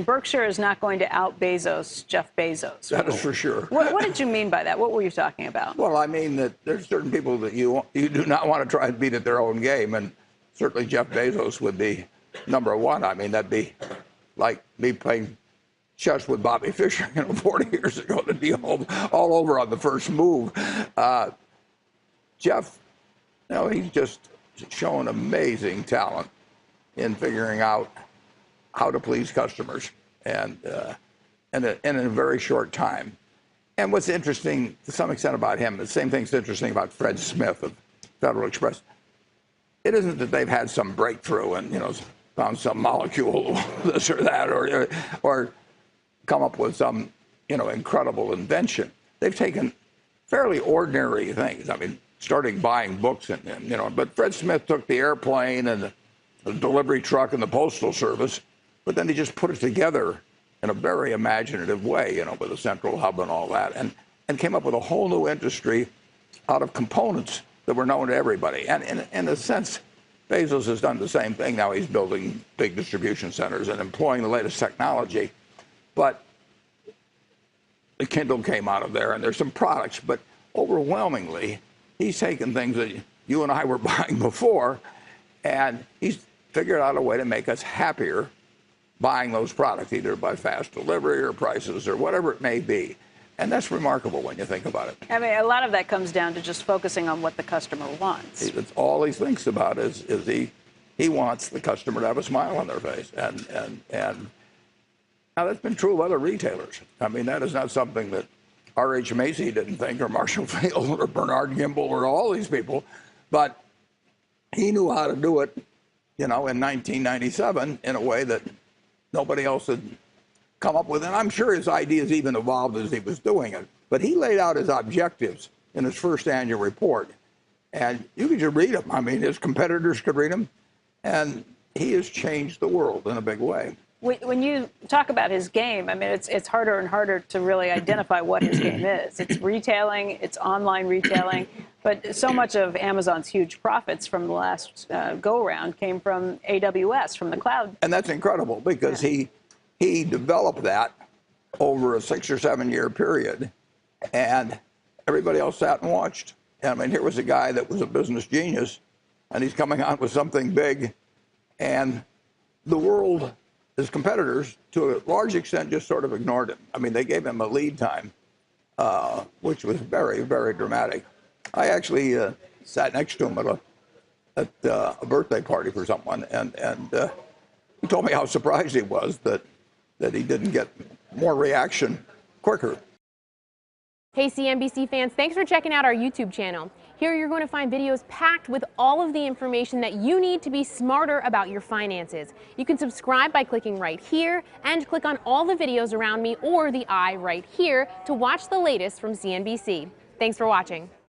Berkshire is not going to out Bezos, Jeff Bezos. That is for sure. What did you mean by that? What were you talking about? Well, I mean that there's certain people that you do not want to try and beat at their own game, and certainly Jeff Bezos would be number one. I mean, that'd be like me playing chess with Bobby Fischer, 40 years ago, to be all over on the first move. Jeff, he's just shown amazing talent in figuring out how to please customers, and in a very short time. And what's interesting to some extent about him, the same thing's interesting about Fred Smith of Federal Express. It isn't that they've had some breakthrough and found some molecule, this or that, or come up with some incredible invention. They've taken fairly ordinary things. I mean, starting buying books but Fred Smith took the airplane and the delivery truck and the postal service, but then he just put it together in a very imaginative way, with a central hub and all that, and came up with a whole new industry out of components that were known to everybody. And in a sense, Bezos has done the same thing. Now he's building big distribution centers and employing the latest technology. But the Kindle came out of there, and there's some products, but overwhelmingly, he's taken things that you and I were buying before, and he's figured out a way to make us happier buying those products, either by fast delivery or prices or whatever it may be. And that's remarkable when you think about it. I mean, a lot of that comes down to just focusing on what the customer wants. That's all he thinks about is he wants the customer to have a smile on their face. And now that's been true of other retailers. I mean, that is not something that R.H. Macy didn't think, or Marshall Field, or Bernard Gimbel, or all these people. But he knew how to do it, in 1997 in a way that nobody else had come up with. And I'm sure his ideas even evolved as he was doing it. But he laid out his objectives in his first annual report. And you could just read them. I mean, his competitors could read them. And he has changed the world in a big way. When you talk about his game, I mean, it's harder and harder to really identify what his game is. It's retailing, it's online retailing, but so much of Amazon's huge profits from the last go-around came from AWS, from the cloud. And that's incredible because he developed that over a 6 or 7 year period, and everybody else sat and watched. And I mean, here was a guy that was a business genius, and he's coming out with something big, and the world, his competitors, to a large extent, just sort of ignored him. I mean, they gave him a lead time, which was very, very dramatic. I actually sat next to him at a birthday party for someone, and he told me how surprised he was that he didn't get more reaction quicker. Hey CNBC fans, thanks for checking out our YouTube channel. Here you're going to find videos packed with all of the information that you need to be smarter about your finances. You can subscribe by clicking right here and click on all the videos around me or the I right here to watch the latest from CNBC. Thanks for watching.